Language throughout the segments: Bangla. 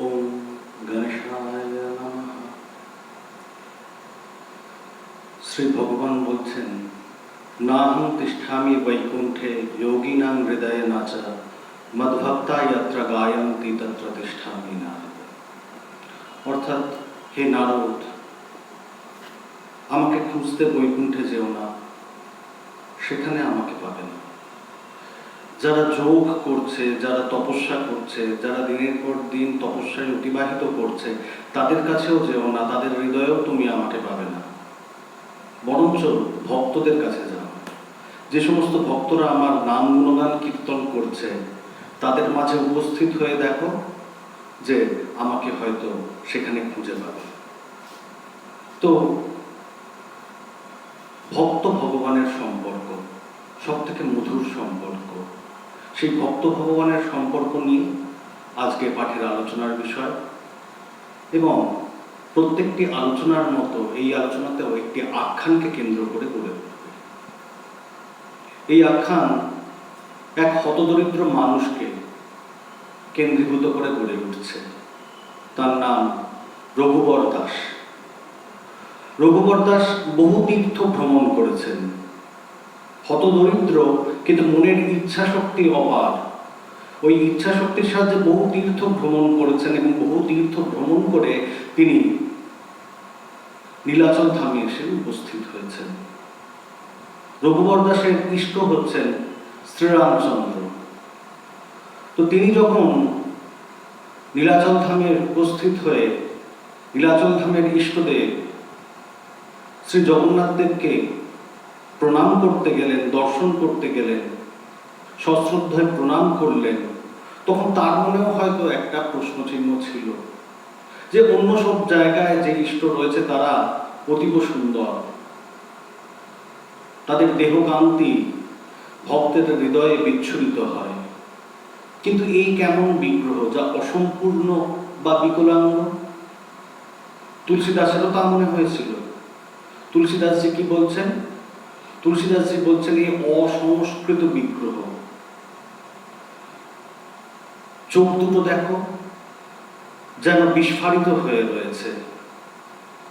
ওম গণেশায় নমঃ। শ্রী ভগবান বলছেন, নাহং তিষ্ঠামি বৈকুণ্ঠে যোগিনাং হৃদয়ে নাচ মদ্ভক্তা যত্র গায়ন্তি তত্র তিষ্ঠামি নারদ। অর্থাৎ, হে নারদ, আমাকে খুঁজতে বৈকুণ্ঠে যেও না, সেখানে আমাকে পাবে না। যারা যোগ করছে, যারা তপস্যা করছে, যারা দিনের পর দিন তপস্যায় অতিবাহিত করছে, তাদের কাছেও যেও না, তাদের হৃদয়েও তুমি আমাকে পাবে না। বরঞ্চ ভক্তদের কাছে যাও। যে সমস্ত ভক্তরা আমার নাম গুণগান কীর্তন করছে, তাদের মাঝে উপস্থিত হয়ে দেখো যে আমাকে হয়তো সেখানে খুঁজে পাবে। তো ভক্ত ভগবানের সম্পর্ক সব থেকে মধুর সম্পর্ক। সেই ভক্ত ভগবানের সম্পর্ক নিয়ে আজকে পাঠের আলোচনার বিষয়, এবং প্রত্যেকটি আলোচনার মতো এই আলোচনাতেও একটি আখ্যানকে কেন্দ্র করে গড়ে উঠবে। এই আখ্যান এক হতদরিদ্র মানুষকে কেন্দ্রীভূত করে গড়ে উঠছে। তার নাম রঘুবর দাস। রঘুবর দাস বহু তীর্থ ভ্রমণ করেছেন। হতদরিদ্র, কিন্তু মনের ইচ্ছা শক্তি অপার। ওই ইচ্ছা শক্তির সাহায্যে বহু তীর্থ ভ্রমণ করেছেন, এবং বহু তীর্থ ভ্রমণ করে তিনি নীলাচল ধামে এসে উপস্থিত হয়েছেন। রঘুবর দাসের ইষ্ট হচ্ছেন শ্রীরামচন্দ্র। তো তিনি যখন নীলাচল ধামে উপস্থিত হয়ে নীলাচল ধামের ইষ্টদেব শ্রী জগন্নাথ দেবকে প্রণাম করতে গেলেন, দর্শন করতে গেলেন, সশ্রদ্ধায় প্রণাম করলেন, তখন তার মনেও হয়তো একটা প্রশ্নচিহ্ন ছিল যে অন্য সব জায়গায় যে ইষ্ট রয়েছে তারা অতীব সুন্দর, তাদের দেহকান্তি ভক্তের হৃদয়ে বিচ্ছুরিত হয়, কিন্তু এই কেমন বিগ্রহ যা অসম্পূর্ণ বা বিকলাঙ্গ? তুলসীদাসেরও তা মনে হয়েছিল। তুলসীদাসজি কি বলছেন? তুলসীদাসজি বলছেন, এই অসংস্কৃত বিগ্রহ। চোখ দুটো দেখো, যেন বিস্ফারিত হয়ে রয়েছে,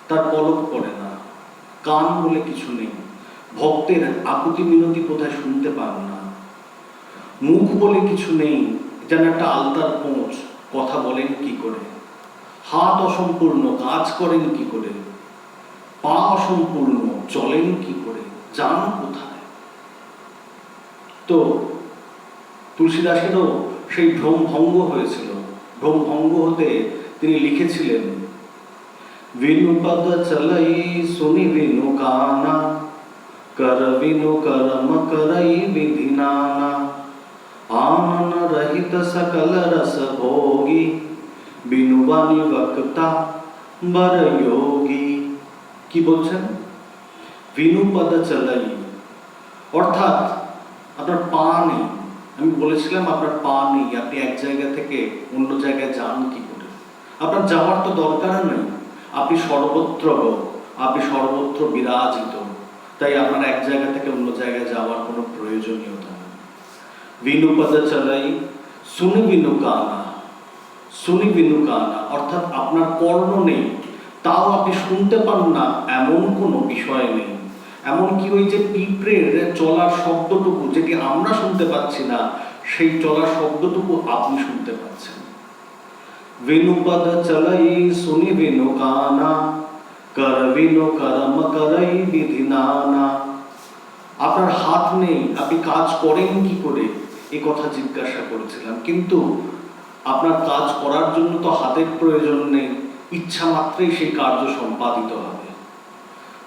তার পলক পড়ে না, কান বলে কিছু নেই, ভক্তের আকুতি মিনতি কোথায় শুনতে পান না, মুখ বলে কিছু নেই, যেন একটা আলতার পোঁচ, কথা বলেন কি করে, হাত অসম্পূর্ণ, কাজ করেন কি করে, পা অসম্পূর্ণ, চলেন কি করে, যান কোথায়? তো তুলসীদাসেরও সেই ভ্রম ভঙ্গ হয়েছিল। ভ্রম ভঙ্গ হতে তিনি লিখেছিলেন, বিনুপদ চলাই শুনি বিনু কানা, কর বিনু করম করই বিধি নানা, आनन रहित सकल रस भोगी, बिनु बानी वक्ता बर योगी। কি বলছেন? বিনু পদ চলাই, অর্থাৎ আপনার পা নেই। আমি বলেছিলাম আপনার পা নেই, আপনি এক জায়গা থেকে অন্য জায়গায় যান কি করে? আপনার যাওয়ার তো দরকার নেই, আপনি সর্বত্র, আপনি সর্বত্র বিরাজিত, তাই আপনার এক জায়গা থেকে অন্য জায়গায় যাওয়ার কোনো প্রয়োজনীয়তা নেই। বিনু পদ চলাই শুনি বিনু কানা, শুনি বিনু কানা, অর্থাৎ আপনার কর্ণ নেই, তাও আপনি শুনতে পান না এমন কোনো বিষয় নেই। এমনকি ওই যে পিঁপড়ের চলার শব্দটুকু, যেটি আমরা শুনতে পাচ্ছি না, সেই চলার শব্দটুকু আপনি শুনতে পাচ্ছেন। বিনুপদ চলাই শুনি বিনু কানা, কর বিনু করম করই বিধি নানা। আপনার হাত নেই, আপনি কাজ করেন কি করে, এই কথা জিজ্ঞাসা করেছিলাম, কিন্তু আপনার কাজ করার জন্য তো হাতের প্রয়োজন নেই, ইচ্ছা মাত্রই সেই কার্য সম্পাদিত হবে।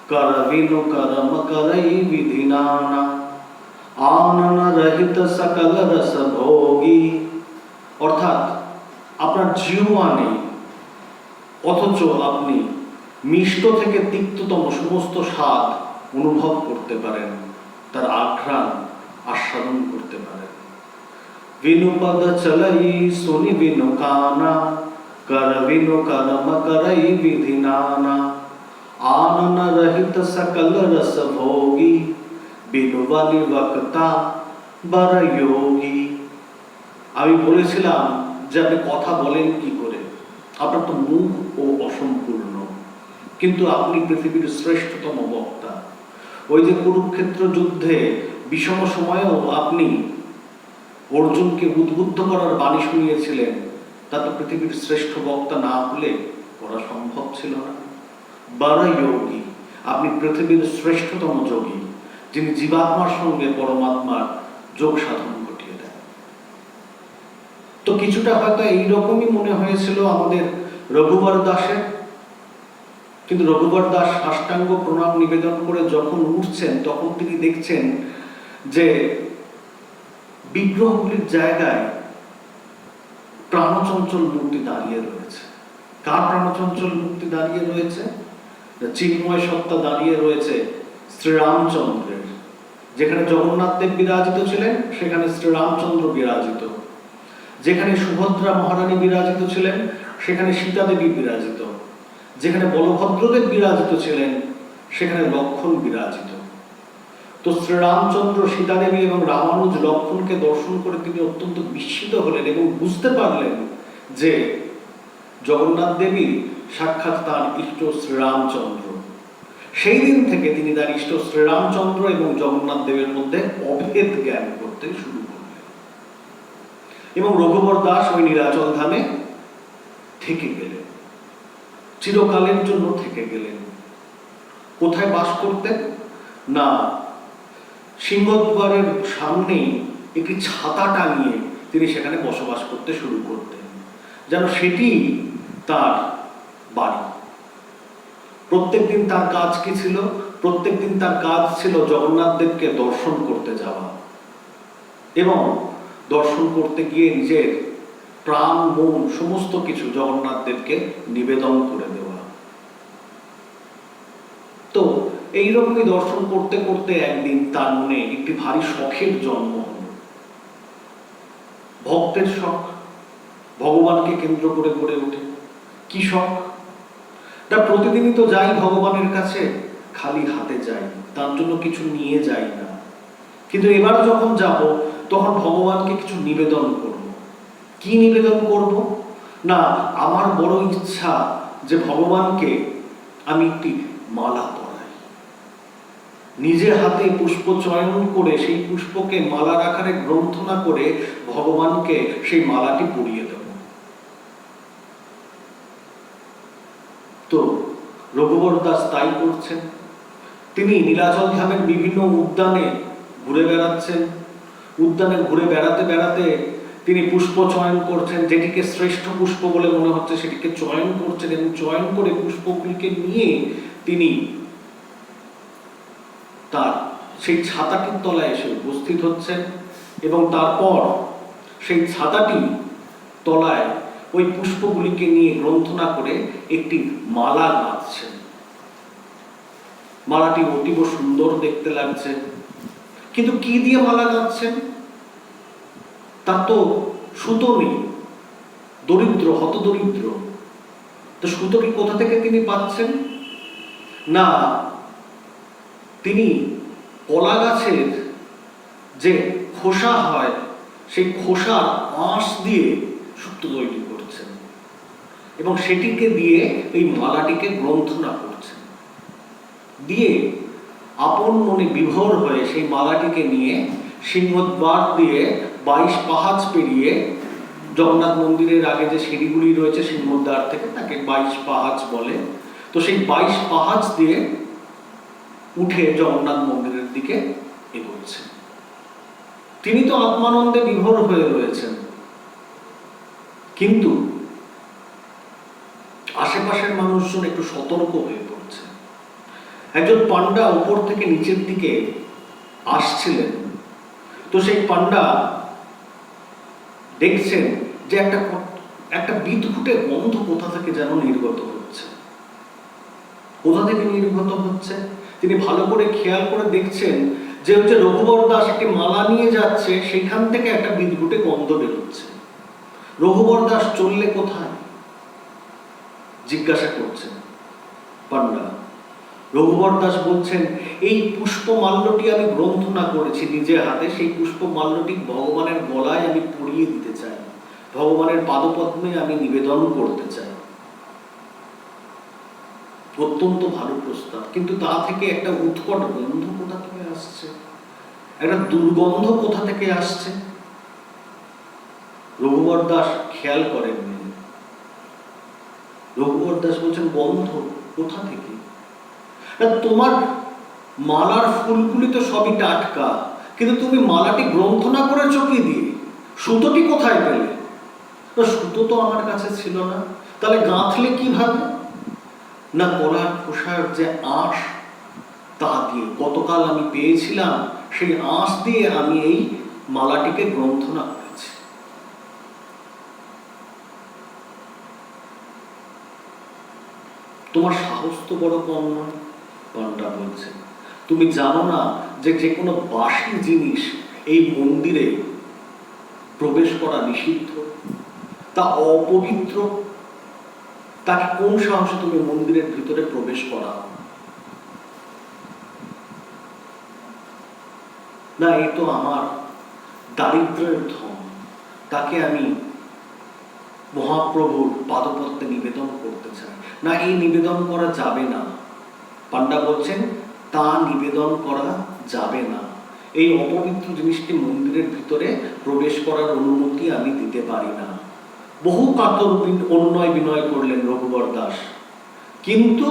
কর বিনু করম করই বিধি নানা, আনন রহিত সকল রস ভোগী, অর্থাৎ আপনার জিহ্বা নেই, অথচ আপনি মিষ্ট থেকে তিক্ততম সমস্ত স্বাদ অনুভব করতে পারেন, তার আঘ্রাণ আস্বাদন করতে পারেন। বিনুপদ চলাই শুনি বিনু কানা, কর বিনু করম করই বিধি নানা, आनन रहित सकल रस भोगी, बिनु बानी वक्ता बर योगी। আমি বলেছিলাম যে আপনি কথা বলেন কি করে, আপনার তো মুখ ও অসম্পূর্ণ, কিন্তু আপনি পৃথিবীর শ্রেষ্ঠতম বক্তা। ওই যে কুরুক্ষেত্র যুদ্ধে বিষম সময়েও আপনি অর্জুনকে উদ্বুদ্ধ করার বাণী শুনিয়েছিলেন, তা তো পৃথিবীর শ্রেষ্ঠ বক্তা না হলে করা সম্ভব ছিল না। বড় যোগী, আপনি পৃথিবীর শ্রেষ্ঠতম যোগী, যিনি জীবাত্মার সঙ্গে পরমাত্মার যোগ সাধন ঘটিয়ে দেন। তো কিছুটা হয়তো এইরকমই মনে হয়েছিল আমাদের রঘুবর দাসের, কিন্তু রঘুবর দাস সাষ্টাঙ্গ প্রণাম নিবেদন করে যখন উঠছেন, তখন তিনি দেখছেন যে বিগ্রহগুলির জায়গায় প্রাণচঞ্চল মূর্তি দাঁড়িয়ে রয়েছে। কার প্রাণচঞ্চল মূর্তি দাঁড়িয়ে রয়েছে? চিন্ময় সত্তা দাঁড়িয়ে রয়েছে শ্রীরামচন্দ্রের। যেখানে জগন্নাথ দেব বিরাজিত ছিলেন, সেখানে শ্রীরামচন্দ্র বিরাজিত। যেখানে সুভদ্রা মহারানী বিরাজিত ছিলেন, সেখানে সীতা দেবী বিরাজিত। যেখানে বলভদ্রদেব বিরাজিত ছিলেন, সেখানে লক্ষ্মণ বিরাজিত। তো শ্রীরামচন্দ্র, সীতা দেবী এবং রামানুজ লক্ষ্মণকে দর্শন করে তিনি অত্যন্ত বিস্মিত হলেন এবং বুঝতে পারলেন যে জগন্নাথ দেবী সাক্ষাৎ তার ইষ্ট শ্রীরামচন্দ্র। সেই দিন থেকে তিনি তার ইষ্ট শ্রীরামচন্দ্র এবং জগন্নাথ দেবের মধ্যে অভেদ জ্ঞান করতে শুরু করলেন। এবং রঘুবর দাস ওই নীলাচল ধামে থেকে গেলেন, চিরকালের জন্য থেকে গেলেন। কোথায় বাস করতেন? না, সিংহদ্বারের সামনেই একটি ছাতা টাঙিয়ে তিনি সেখানে বসবাস করতে শুরু করতেন, যেন সেটি তার বাড়ি। প্রত্যেকদিন তার কাজ কি ছিল? প্রত্যেকদিন তার কাজ ছিল জগন্নাথ দেবকে দর্শন করতে যাওয়া এবং দর্শন করতে গিয়ে নিজের প্রাণ, মন, সমস্ত কিছু জগন্নাথ দেবকে নিবেদন করে দেওয়া। তো এইরকমই দর্শন করতে করতে একদিন তার মনে একটি ভারী শখের জন্ম হল। ভক্তের শখ, ভগবানকে কেন্দ্র করে গড়ে ওঠে। কি শখ? তা প্রতিদিনই তো যাই ভগবানের কাছে, খালি হাতে যাই, তার জন্য কিছু নিয়ে যাই না। কিন্তু এবার যখন যাব, তখন ভগবানকে কিছু নিবেদন করব। কি নিবেদন করব? না, আমার বড় ইচ্ছা যে ভগবানকে আমি একটি মালা পরাই। নিজের হাতে পুষ্প চয়ন করে সেই পুষ্পকে মালার আকারে গ্রন্থনা করে ভগবানকে সেই মালাটি পরিয়ে দেব। তো রঘুবর দাস তাই করছেন। তিনি নীলাচল ধামের বিভিন্ন উদ্যানে ঘুরে বেড়াচ্ছেন। উদ্যানে ঘুরে বেড়াতে বেড়াতে তিনি পুষ্প চয়ন করছেন, যেটিকে শ্রেষ্ঠ পুষ্প বলে মনে হচ্ছে সেটিকে চয়ন করছেন এবং চয়ন করে পুষ্পগুলিকে নিয়ে তিনি তার সেই ছাতাটির তলায় এসে উপস্থিত হচ্ছেন এবং তারপর সেই ছাতাটি তলায় ওই পুষ্পগুলিকে নিয়ে গ্রন্থনা করে একটি মালা গাঁথছেন। মালাটি অতীব সুন্দর দেখতে লাগছে, কিন্তু কি দিয়ে মালা গাঁথছেন? তার তো সুতো নেই, দরিদ্র, হতদরিদ্র। তো সুতোটি কোথা থেকে তিনি পাচ্ছেন? না, তিনি কলা গাছের যে খোসা হয়, সেই খোসার আঁশ দিয়ে সুতো তৈরি করছেন এবং সেটিকে দিয়ে এই মালাটিকে গ্রন্থনা করছেন। দিয়ে আপন মনে বিভোর হয়ে সেই মালাটিকে নিয়ে সিংহদ্বার দিয়ে 22 পাহাচ পেরিয়ে, জগন্নাথ মন্দিরের আগে যে সিঁড়িগুলি রয়েছে সিংহদ্বার থেকে, তাকে 22 পাহাচ বলে। তো সেই 22 পাহাচ দিয়ে উঠে জগন্নাথ মন্দিরের দিকে এগোচ্ছেন। তিনি তো আত্মানন্দে বিভোর হয়ে রয়েছেন, কিন্তু আশেপাশের মানুষজন একটু সতর্ক হয়ে পড়ছে। একজন পান্ডা উপর থেকে নিচের দিকে আসছিলেন। তো সেই পান্ডা দেখছেন যে একটা বিদঘুটে গন্ধ কোথা থেকে যেন নির্গত হচ্ছে। কোথা থেকে নির্গত হচ্ছে তিনি ভালো করে খেয়াল করে দেখছেন যে রঘুবর দাস একটি মালা নিয়ে যাচ্ছে, সেখান থেকে একটা বিদঘুটে গন্ধ বেরোচ্ছে। রঘুবর দাস চললে কোথায়? জিজ্ঞাসা করছেন পান্ডা। রঘুবর দাস বলছেন, এই পুষ্পমাল্যটি আমি গ্রন্থনা করেছি নিজের হাতে, সেই পুষ্পমাল্যটি ভগবানের গলায় আমি পরিয়ে দিতে চাই, ভগবানের পাদপদ্মে আমি নিবেদন করতে চাই। অত্যন্ত ভালো প্রস্তাব, কিন্তু তা থেকে একটা উৎকট গন্ধ কোথা থেকে আসছে, একটা দুর্গন্ধ কোথা থেকে আসছে? রঘুবর দাস খেয়াল করেননি। রঘুবর দাস বলছেন, গন্ধ কোথা থেকে? তোমার মালার ফুলগুলি তো সবই টাটকা, কিন্তু তুমি মালাটি গ্রন্থনা করেছো কি দিয়ে? সুতোটি কোথায় পেলে? সুতো তো আমার কাছে ছিল না, তাহলে গাঁথলে কিভাবে? না, কলার খোসার যে আঁশ, তা দিয়ে গতকাল আমি পেয়েছিলাম, সেই আঁশ দিয়ে আমি এই মালাটিকে গ্রন্থনা করেছি। তোমার সাহস তো বড় কম নয়, পান্ডা বলছে। তুমি জানো না যে যে কোনো বাসি জিনিস এই মন্দিরে প্রবেশ করা নিষিদ্ধ, তা অপবিত্র। তাকে কোন সাহসে তুমি মন্দিরের ভিতরে প্রবেশ করা? না, এই তো আমার দারিদ্রের ধন, তাকে আমি মহাপ্রভুর পাদপদ্মে নিবেদন করতে চাই। না, এই নিবেদন করা যাবে না। পান্ডা বলছেন, তা নিবেদন করা যাবে না। এই অপবিত্র জিনিসটি মন্দিরের ভিতরে প্রবেশ করার অনুমতি আমি দিতে পারি না। বহু কাতর অনুনয় বিনয় করলেন রঘুবর দাস, কিন্তু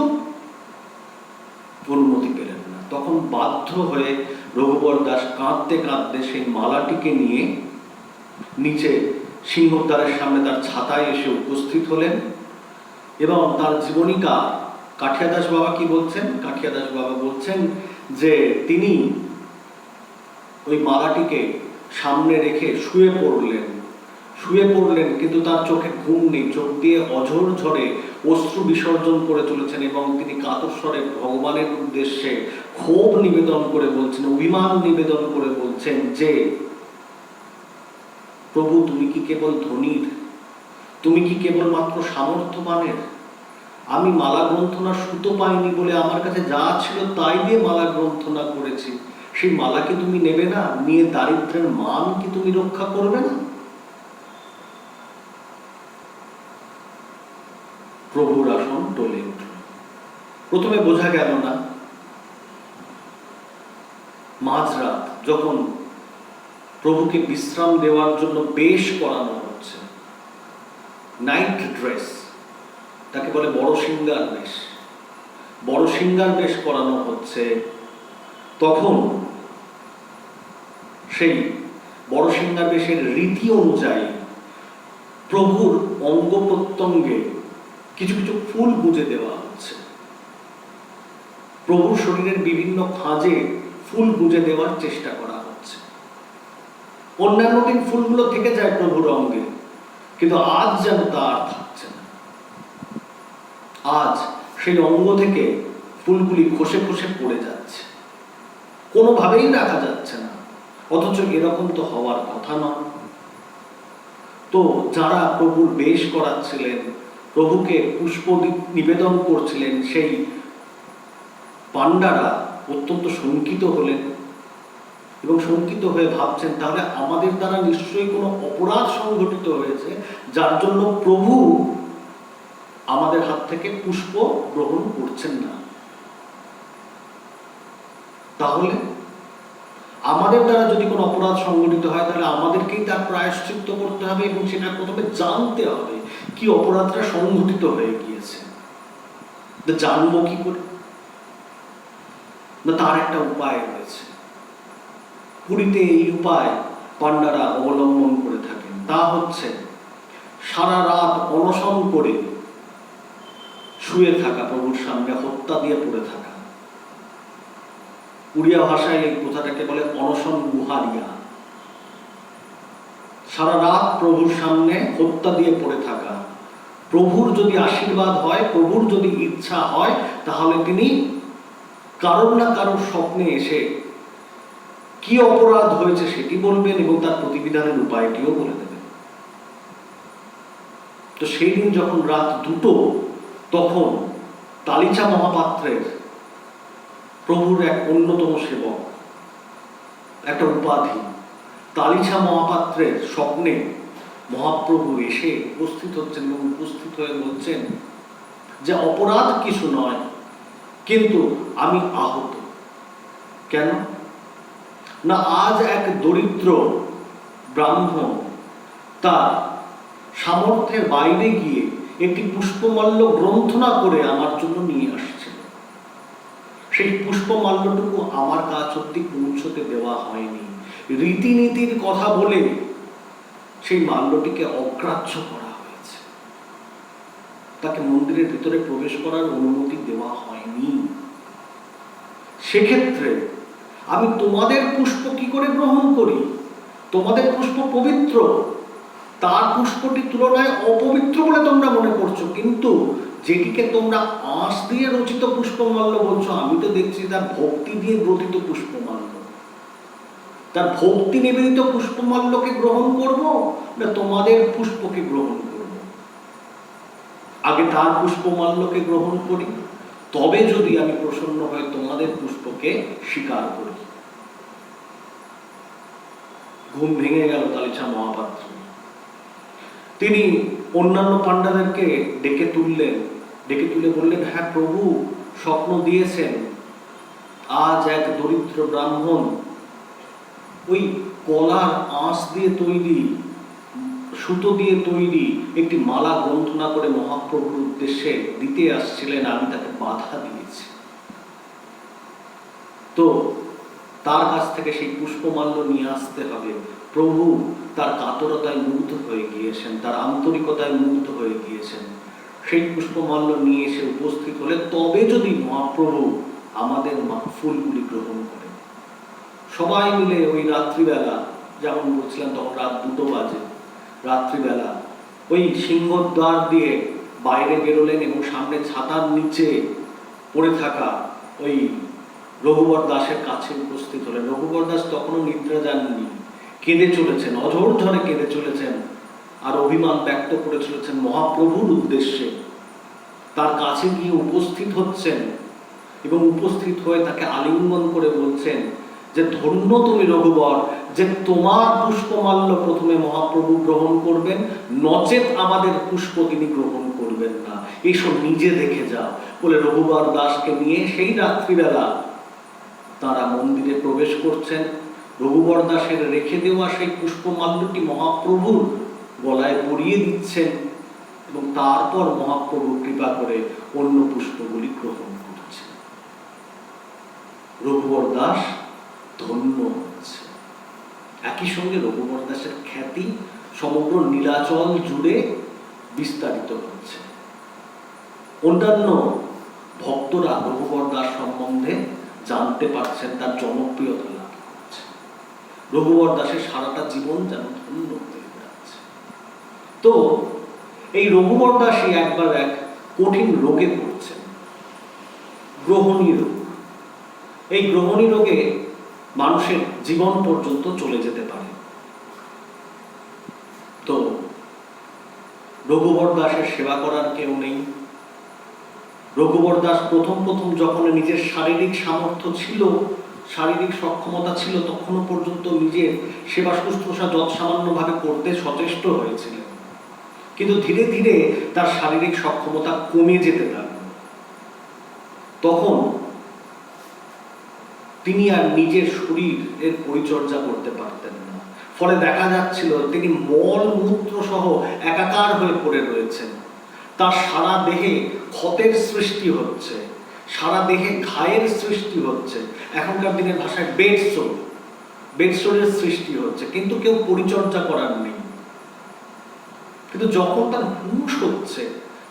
অনুমতি পেলেন না। তখন বাধ্য হয়ে রঘুবর দাস কাঁদতে কাঁদতে সেই মালাটিকে নিয়ে নিচে সিংহদ্বারের সামনে তার ছাতায় এসে উপস্থিত হলেন। এবং তার জীবনীকা কাঠিয়াদাস বাবা কি বলছেন? কাঠিয়াদাস বাবা বলছেন যে তিনি ওই মালাটিকে সামনে রেখে শুয়ে পড়লেন, কিন্তু তার চোখে ঘুম নেই, চোখ দিয়ে অঝোর ঝরে অশ্রু বিসর্জন করে চলেছেন। এবং তিনি কাতর স্বরে ভগবানের উদ্দেশ্যে ক্ষোভ নিবেদন করে বলছেন, অভিমান নিবেদন করে বলছেন যে, প্রভু, তুমি কি কেবল ধনীর? তুমি কি কেবলমাত্র সামর্থ্যবানের? আমি মালা গ্রন্থনা সুতো পাইনি বলে আমার কাছে যা ছিল তাই দিয়ে মালা গ্রন্থনা করেছি। সেই মালা কি তুমি নেবে না? নিয়ে দারিদ্রের মান কি তুমি রক্ষা করবে না? প্রভুর আসন টলে উঠল। প্রথমে বোঝা গেল না। মাঝরাত যখন প্রভুকে বিশ্রাম দেওয়ার জন্য বেশ করানো হচ্ছে, নাইট ড্রেস, তাকে বলে বড় সিঙ্গার বেশ, বড় সিঙ্গার বেশ করানো হচ্ছে, তখন সেই বড় সিঙ্গার বেশের রীতি অনুযায়ী প্রভুর অঙ্গ প্রত্যঙ্গে কিছু কিছু ফুল গুঁজে দেওয়া হচ্ছে। প্রভুর শরীরের বিভিন্ন খাঁজে ফুল গুঁজে দেওয়ার চেষ্টা করা হচ্ছে। অন্যান্য দিন ফুলগুলো থেকে যায় প্রভুর অঙ্গে, কিন্তু আজ যেন তা আর থাকছে না। আজ সেই অঙ্গ থেকে ফুলগুলি খসে খসে পড়ে যাচ্ছে, কোনোভাবেই রাখা যাচ্ছে না। অথচ এরকম তো হওয়ার কথা নয়। তো যারা প্রভুর বেশ করাচ্ছিলেন, প্রভুকে পুষ্প নিবেদন করছিলেন, সেই পান্ডারা অত্যন্ত শঙ্কিত হলেন এবং শঙ্কিত হয়ে ভাবছেন, তাহলে আমাদের দ্বারা নিশ্চয়ই কোনো অপরাধ সংঘটিত হয়েছে, যার জন্য প্রভু আমাদের হাত থেকে পুষ্প গ্রহণ করছেন না। তাহলে আমাদের দ্বারা যদি কোনো অপরাধ সংঘটিত হয়, তাহলে আমাদেরকেই তার প্রায়শ্চিত্ত করতে হবে এবং সেটা প্রথমে জানতে হবে কি অপরাধটা সংঘটিত হয়ে গিয়েছে। জানবো কি করে? না, তার একটা উপায় রয়েছে। পুরীতে এই উপায় পান্ডারা অবলম্বন করে থাকেন। তা হচ্ছে সারা রাত অনশন করে শুয়ে থাকা, প্রভুর সামনে হত্যা দিয়ে পড়ে থাকা। উড়িয়া ভাষায় এই প্রথাটাকে বলে অনশন গুহারিয়া। সারা রাত প্রভুর সামনে হত্যা দিয়ে পড়ে থাকা। প্রভুর যদি আশীর্বাদ হয়, প্রভুর যদি ইচ্ছা হয়, তাহলে তিনি কারোর না কারোর স্বপ্নে এসে কি অপরাধ হয়েছে সেটি বলবেন এবং তার প্রতিবিধানের উপায়টিও বলে দেবেন। তো সেই দিন যখন রাত 2টো, তখন তালিচা মহাপাত্রের, প্রভুর এক অন্যতম সেবক, একটা উপাধি, তালিচা মহাপাত্রের স্বপ্নে মহাপ্রভু এসে উপস্থিত হচ্ছেন এবং উপস্থিত হয়ে বলছেন যে অপরাধ কিছু নয়, কিন্তু আমি আহত। কেন না, আজ এক দরিদ্র ব্রাহ্মণ তার সামর্থ্যের বাইরে গিয়ে একটি পুষ্পমাল্য গ্রন্থনা করে আমার জন্য নিয়ে আসছিল। সেই পুষ্পমাল্যটুকু আমার কাছ অব্দি পৌঁছতে দেওয়া হয়নি। রীতিনীতির কথা বলে সেই মাল্যটিকে অগ্রাহ্য করা হয়েছে। তাকে মন্দিরের ভিতরে প্রবেশ করার অনুমতি দেওয়া হয়নি। সেক্ষেত্রে আমি তোমাদের পুষ্প কি করে গ্রহণ করি? তোমাদের পুষ্প পবিত্র, তার পুষ্পটি তুলনায় অপবিত্র বলে তোমরা মনে করছো, কিন্তু যেটিকে তোমরা আঁশ দিয়ে রচিত পুষ্পমাল্য বলছো, আমি তো দেখছি তার ভক্তি দিয়ে গ্রথিত পুষ্পমাল্য। তার ভক্তি নিবেদিত পুষ্পমাল্যকে গ্রহণ করব না তোমাদের পুষ্পকে গ্রহণ করব? আগে তার পুষ্পমাল্যকে গ্রহণ করি, তবে যদি আমি প্রসন্ন হয়ে তোমাদের পুষ্পকে স্বীকার করি। ঘুম ভেঙে গেল তালিছা মহাপাত্র। তিনি অন্যান্য পাণ্ডাদেরকে ডেকে তুলে বললেন, হ্যাঁ প্রভু, স্বপ্ন দিয়েছেন, আজ এক দরিদ্র ব্রাহ্মণ ওই কলার আঁশ দিয়ে তৈরি, সুতো দিয়ে তৈরি একটি মালা গ্রন্থনা করে মহাপ্রভুর উদ্দেশ্যে দিতে আসছিলেন, আমি তাকে বাধা দিয়েছি। তো তার কাছ থেকে সেই পুষ্পমাল্য নিয়ে আসতে হবে। প্রভু তার কাতরতায় মুগ্ধ হয়ে গিয়েছেন, তার আন্তরিকতায় মুগ্ধ হয়ে গিয়েছেন। সেই পুষ্পমাল্য নিয়ে এসে উপস্থিত হলে তবে যদি মহাপ্রভু আমাদের ফুলগুলি গ্রহণ করেন। সবাই মিলে ওই রাত্রিবেলা, যেমন বলছিলাম তখন রাত 2টো বাজে, রাত্রিবেলা ওই সিংহদ্বার দিয়ে বাইরে বেরোলেন এবং সামনে ছাতার নিচে পড়ে থাকা ওই রঘুবর দাসের কাছে উপস্থিত হলেন। রঘুবর দাস তখনও নিদ্রা যাননি, কেঁদে চলেছেন, অঝোর ঝড়ে কেঁদে চলেছেন, আর অভিমান ব্যক্ত করে চলেছেন মহাপ্রভুর উদ্দেশ্যে। তার কাছে গিয়ে উপস্থিত হচ্ছেন এবং উপস্থিত হয়ে তাকে আলিঙ্গন করে বলছেন যে ধন্য তুমি রঘুবর, যে তোমার পুষ্পমাল্য প্রথমে মহাপ্রভু গ্রহণ করবেন, নচেত আমাদের পুষ্প তিনি গ্রহণ করবেন না, এসব নিজে দেখে যাও বলে রঘুবর দাসকে নিয়ে সেই রাত্রিবেলা তারা মন্দিরে প্রবেশ করছেন। রঘুবর দাসের রেখে দেওয়া সেই পুষ্পমাল্যটি মহাপ্রভুর গলায় পরিয়ে দিচ্ছেন এবং তারপর মহাপ্রভু কৃপা করে অন্য পুষ্পগুলি গ্রহণ করছেন। রঘুবর দাস ধন্য হচ্ছে। একই সঙ্গে রঘুবর দাসের খ্যাতি সমগ্র নীলাচল জুড়ে বিস্তারিত হচ্ছে। অন্যান্য ভক্তরা রঘুবর দাস সম্বন্ধে জানতে পারছেন, তার জনপ্রিয়তা লাভ করছে। রঘুবর দাসের সারাটা জীবন যেন ধন্য হয়ে যাচ্ছে। তো এই রঘুবর দাসই একবার এক কঠিন রোগে পড়ছেন, গ্রহণী রোগ। এই গ্রহণী রোগে মানুষের জীবন পর্যন্ত চলে যেতে পারে। তো রঘুবর দাসের সেবা করার কেউ নেই। রঘুবর দাস প্রথম যখন নিজের শারীরিক সামর্থ্য ছিল, শারীরিক সক্ষমতা ছিল, তখনও পর্যন্ত নিজের সেবা শুশ্রূষা যৎসামান্যভাবে করতে সচেষ্ট হয়েছিলেন। কিন্তু ধীরে ধীরে তার শারীরিক সক্ষমতা কমে যেতে লাগল। তখন তিনি আর নিজের শরীরের পরিচর্যা করতে পারতেন না। ফলে দেখা যাচ্ছিল তিনি মল মূত্র সহ একাকার হয়ে পড়ে রয়েছেন। তার সারা দেহে ক্ষতের সৃষ্টি হচ্ছে, সারা দেহে ঘায়ের সৃষ্টি হচ্ছে। এখনকার দিনের ভাষায় বেডসোরের সৃষ্টি হচ্ছে, কিন্তু কেউ পরিচর্যা করার নেই। কিন্তু যখন তার হুঁশ হচ্ছে,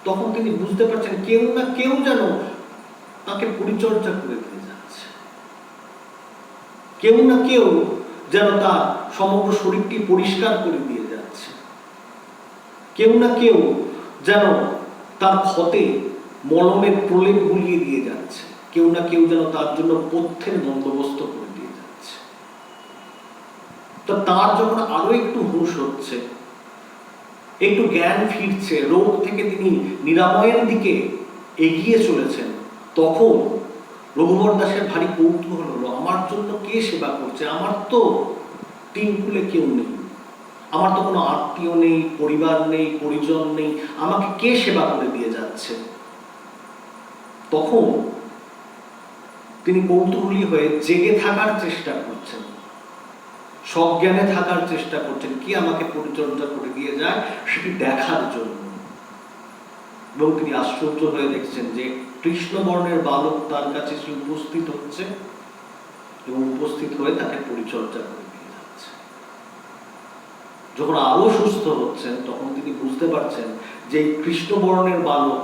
তখন তিনি বুঝতে পারছেন কেউ না কেউ যেন তাকে পরিচর্যা করে দিয়ে যাচ্ছে। কেউ না কেউ যেন তার সমগ্র শরীরটি পরিষ্কার করে দিয়ে যাচ্ছে। কেউ না কেউ যেন তার ক্ষতে মলমের প্রলেপ গুলিয়ে দিয়ে যাচ্ছে। কেউ না কেউ যেন তার জন্য পথ্যের বন্দোবস্ত করে দিয়ে যাচ্ছে। তো তার যখন আরো একটু হুঁশ হচ্ছে, একটু জ্ঞান ফিরছে, রোগ থেকে তিনি নিরাময়ের দিকে এগিয়ে চলেছেন, তখন রঘুবর দাসের ভারী কৌতূহল হলো, আমার জন্য কে সেবা করছে? আমার তো তিনকুলে কেউ নেই, আমার তো কোনো আত্মীয় নেই, পরিবার নেই, পরিজন নেই, আমাকে কে সেবা করে দিয়ে যাচ্ছে? তখন তিনি কৌতূহলী হয়ে জেগে থাকার চেষ্টা করছেন, সজ্ঞানে থাকার চেষ্টা করছেন, কি আমাকে পরিচর্যা করে দিয়ে যায় সেটি দেখার জন্য। এবং তিনি আশ্চর্য হয়ে দেখছেন যে কৃষ্ণবর্ণের বালক তার কাছে সে উপস্থিত হচ্ছে এবং উপস্থিত হয়ে তাকে পরিচর্যা করে দিয়ে যাচ্ছে। যখন আরো সুস্থ হচ্ছেন তখন তিনি বুঝতে পারছেন যে কৃষ্ণবর্ণের বালক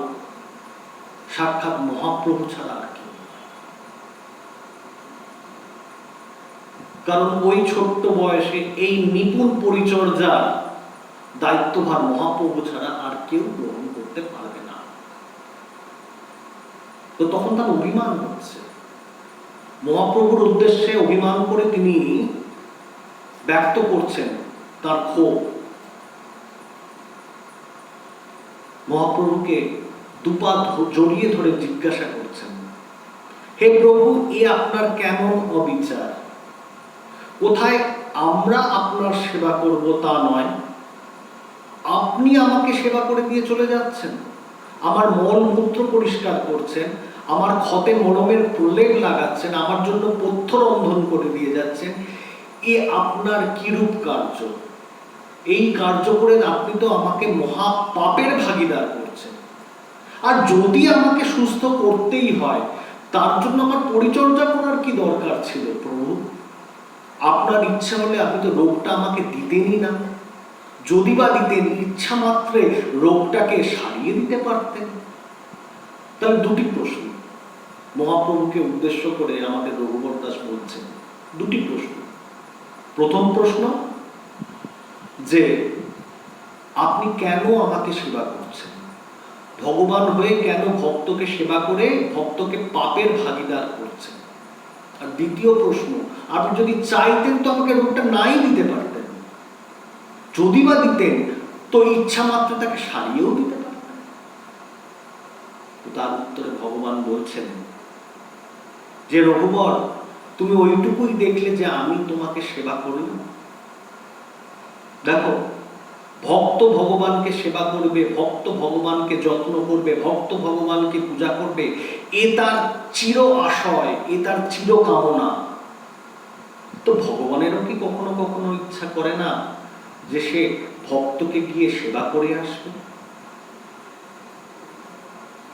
সাক্ষাৎ মহাপ্রভু ছাড়া আর কেউ নয়। কারণ ওই ছোট্ট বয়সে এই নিপুণ পরিচর্যার দায়িত্বভার মহাপ্রভু ছাড়া আর কেউ গ্রহণ করতে পারবে না। তো তখন তার অভিমান হচ্ছে, মহাপ্রভুর উদ্দেশ্যে অভিমান করে তিনি ব্যক্ত করছেন তার ক্ষোভ। মহাপ্রভুকে দুপা জড়িয়ে ধরে জিজ্ঞাসা করছেন, হে প্রভু, এ আপনার কেমন অবিচার? কোথায় আমরা আপনার সেবা করব তা নয়, আপনি আমাকে সেবা করে দিয়ে চলে যাচ্ছেন, আমার মলমূত্র পরিষ্কার করছেন, আমার ক্ষতে মলমের প্রলেপ লাগাচ্ছেন, আমার জন্য পথ্য রন্ধন করে দিয়ে যাচ্ছেন। এ আপনার কিরূপ কার্য? এই কার্য করে আপনি তো আমাকে মহা পাপের ভাগীদার করছেন। আর যদি আমাকে সুস্থ করতেই হয় তার জন্য আমার পরিচর্যা করার কি দরকার ছিল প্রভু? আপনার ইচ্ছা হলে আপনি তো রোগটা আমাকে দিতেনই না, যদি বা দিতেন ইচ্ছা মাত্রে রোগটাকে সারিয়ে দিতে পারতেন। তাহলে দুটি প্রশ্ন মহাপ্রভুকে উদ্দেশ্য করে আমাদের রঘুবর দাস বলছেন, দুটি প্রশ্ন। প্রথম প্রশ্ন যে আপনি কেন আমাকে সেবা করছেন? ভগবান হয়ে কেন ভক্তকে সেবা করে ভক্তকে পাপের ভাগীদার করছেন? আর দ্বিতীয় প্রশ্ন, আপনি যদি চাইতেন তো আমাকে রোগটা নাই দিতে পারতেন, যদি বা দিতেন তো ইচ্ছা মাত্র তাকে সারিয়েও দিতে পারতেন। তার উত্তরে ভগবান বলছেন যে রঘুবর, তুমি ওইটুকুই দেখলে যে আমি তোমাকে সেবা করলাম। দেখো, ভক্ত ভগবানকে সেবা করবে, ভক্ত ভগবানকে যত্ন করবে, ভক্ত ভগবানকে পূজা করবে, এ তার চির আশয়, এ তার চির কামনা। তো ভগবানেরও কি কখনো কখনো ইচ্ছা করে না যে সে ভক্তকে গিয়ে সেবা করে আসবে?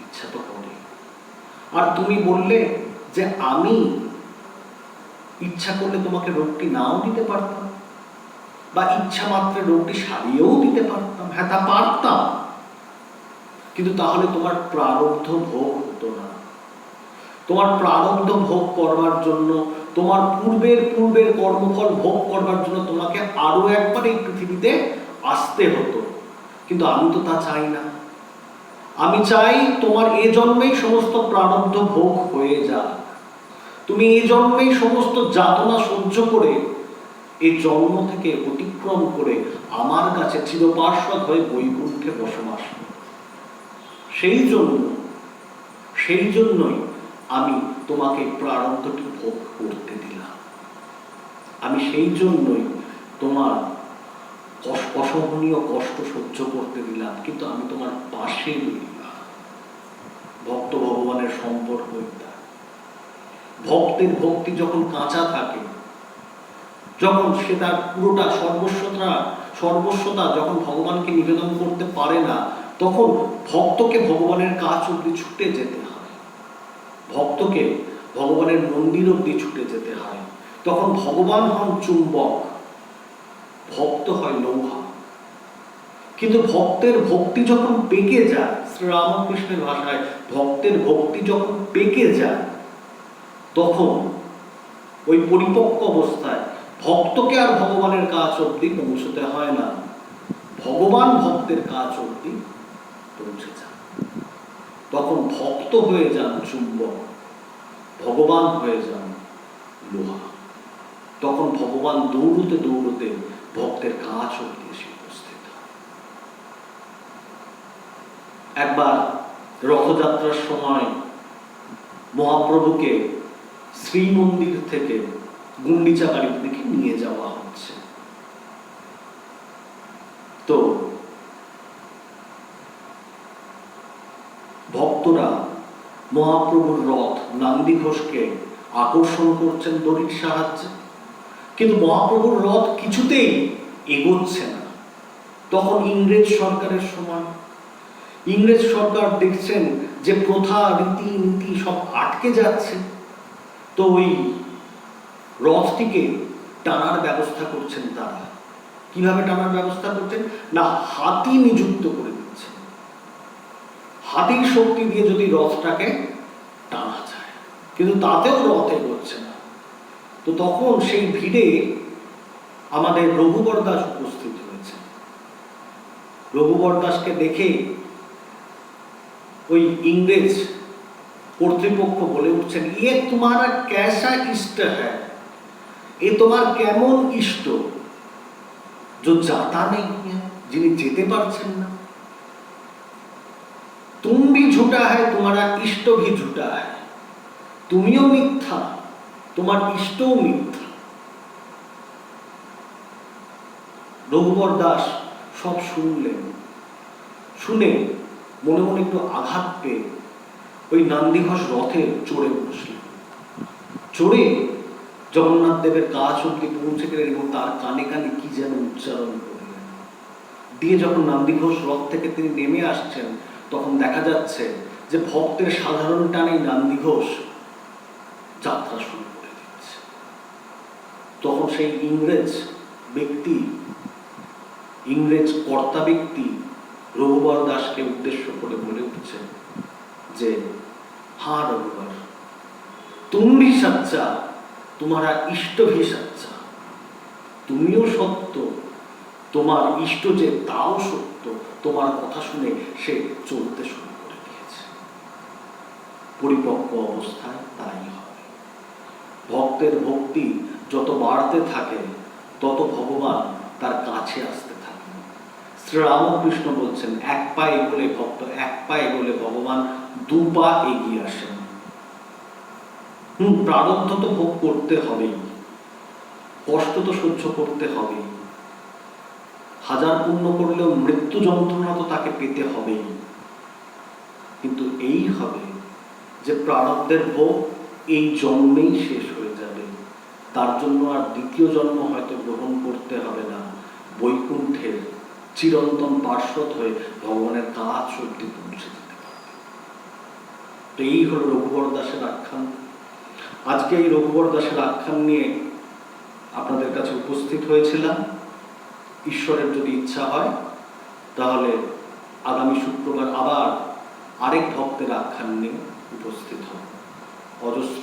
ইচ্ছা তো করে। আর তুমি বললে যে আমি ইচ্ছা করলে তোমাকে রোগটি নাও দিতে পারতাম, বা ইচ্ছা মাত্রে রোগটি সারিয়েও দিতে পারতাম। হ্যাঁ, তা পারতাম, কিন্তু তাহলে তোমার প্রারব্ধ ভোগ হতো না। তোমার প্রারব্ধ ভোগ করবার জন্য, তোমার পূর্বের কর্মফল ভোগ করবার জন্য তোমাকে আরো একবার এই পৃথিবীতে আসতে হতো। কিন্তু আমি তো তা চাই না। আমি চাই তোমার এ জন্মেই সমস্ত প্রারব্ধ ভোগ হয়ে যাক, তুমি এই জন্মেই সমস্ত যাতনা সহ্য করে এই জন্ম থেকে অতিক্রম করে আমার কাছে চিরপার্শ্বদ হয়ে বৈকুণ্ঠে বসবাস করো। সেই জন্যই আমি তোমাকে প্রারব্ধটি ভোগ করতে দিলাম। আমি সেই জন্যই তোমার অসহনীয় কষ্ট সহ্য করতে দিলাম, কিন্তু আমি তোমার পাশে রইলাম। ভক্ত ভগবানের সম্পর্ক এটা। ভক্তের ভক্তি যখন কাঁচা থাকে, যখন সে তার পুরোটা সর্বস্বতা যখন ভগবানকে নিবেদন করতে পারে না, তখন ভক্তকে ভগবানের কাছ অব্দি ছুটে যেতে হয়, ভক্তকে ভগবানের মন্দির অব্দি ছুটে যেতে হয়। তখন ভগবান হন চুম্বক, ভক্ত হয় লৌহা। কিন্তু ভক্তের ভক্তি যখন পেকে যায়, শ্রীরামকৃষ্ণের ভাষায় ভক্তের ভক্তি যখন পেকে যায়, তখন ওই পরিপক্ক অবস্থায় ভক্তকে আর ভগবানের কাছ অব্দি পৌঁছতে হয় না, ভগবান ভক্তের কাছ অব্দি পৌঁছে যান। তখন ভক্ত হয়ে যান চুম্বক, ভগবান হয়ে যান লোহা। তখন ভগবান দৌড়তে দৌড়তে ভক্তের কাছ অব্দি এসে উপস্থিত হয়। একবার রথযাত্রার সময় মহাপ্রভুকে শ্রীমন্দির থেকে গুন্ডিচা বাড়ির দিকে নিয়ে যাওয়া হচ্ছে। তো ভক্তরা মহাপ্রভুর রথ নন্দী ঘোষকে আকর্ষণ করছেন দড়ির সাহায্যে, কিন্তু মহাপ্রভুর রথ কিছুতেই এগোচ্ছে না। তখন ইংরেজ সরকারের সময়, ইংরেজ সরকার দেখছেন যে প্রথা রীতি নীতি সব আটকে যাচ্ছে, তো ওই রথটিকে টানার ব্যবস্থা করছেন তারা। কিভাবে টানার ব্যবস্থা করছেন না, হাতি নিযুক্ত করে দিচ্ছেন। হাতির শক্তি দিয়ে যদি রথটাকে টানা যায়, কিন্তু তাতেও রথ এগোচ্ছে না। তো তখন সেই ভিড়ে আমাদের রঘুবর দাস উপস্থিত হয়েছে। রঘুবর দাসকে দেখে ওই ইংরেজ কর্তৃপক্ষ বলে উঠছেন, ইয়ে তোমারা ক্যাসা ইষ্ট হ্যায়, এ তোমার কেমন ইষ্ট जो जाता नहीं है, যিনি যেতে পারছেন না। तुम भी झूठा है, तुम्हारा इष्ट भी झूठा है, তুমিও মিথ্যা, তোমার ইষ্টও মিথ্যা। রঘুবর দাস সব শুনলেন, শুনে মনে মনে একটু আঘাত পেয়ে ওই নন্দীঘোষ রথে চড়ে বসলেন। চড়ে জগন্নাথ দেবের কাছ অব্দি পৌঁছে গেলেন এবং তার কানে কানে কি যেন উচ্চারণ করলেন। দিয়ে যখন নন্দীঘোষ রথ থেকে তিনি নেমে আসছেন, তখন দেখা যাচ্ছে যে ভক্তের সাধারণ টানেই নন্দীঘোষ যাত্রা শুরু করে দিচ্ছে। তখন সেই ইংরেজ ব্যক্তি, ইংরেজ কর্তা ব্যক্তি রঘুবর দাসকে উদ্দেশ্য করে বলে উঠছেন যে, হ্যাঁ রঘুবর, তুম ভি সচ্চা, তোমারা ইষ্ট ভি সচ্চা, তুমিও সত্য, তোমার ইষ্ট যে তাও সত্য। তোমার কথা শুনে সে চলতে শুরু করে দিয়েছে। পরিপক্ক অবস্থায় তাই হবে। ভক্তের ভক্তি যত বাড়তে থাকে, তত ভগবান তার কাছে আসতে থাকে। শ্রীরামকৃষ্ণ বলছেন, এক পা এগোলে ভক্ত, এক পা এগোলে ভগবান দু পা এগিয়ে আসেন। প্রারব্ধ তো ভোগ করতে হবেই, কষ্ট তো সহ্য করতে হবেই, হাজার পুণ্য করলেও মৃত্যু যন্ত্রণা তো তাকে পেতে হবেই। কিন্তু এই হবে যে প্রারব্ধের ভোগ এই জন্মেই শেষ হয়ে যাবে, তার জন্য আর দ্বিতীয় জন্ম হয়তো গ্রহণ করতে হবে না। বৈকুণ্ঠের চিরন্তন পার্শ্বদ হয়ে ভগবানের কাজ অবধি পৌঁছে যেতে পারবে। তো এই হলো রঘুবর দাসের আখ্যান। আজকে এই রঘুবর দাসের আখ্যান নিয়ে আপনাদের কাছে উপস্থিত হয়েছিলাম। ঈশ্বরের যদি ইচ্ছা হয় তাহলে আগামী শুক্রবার আবার আরেক ভক্তের আখ্যান নিয়ে উপস্থিত হব। অজস্র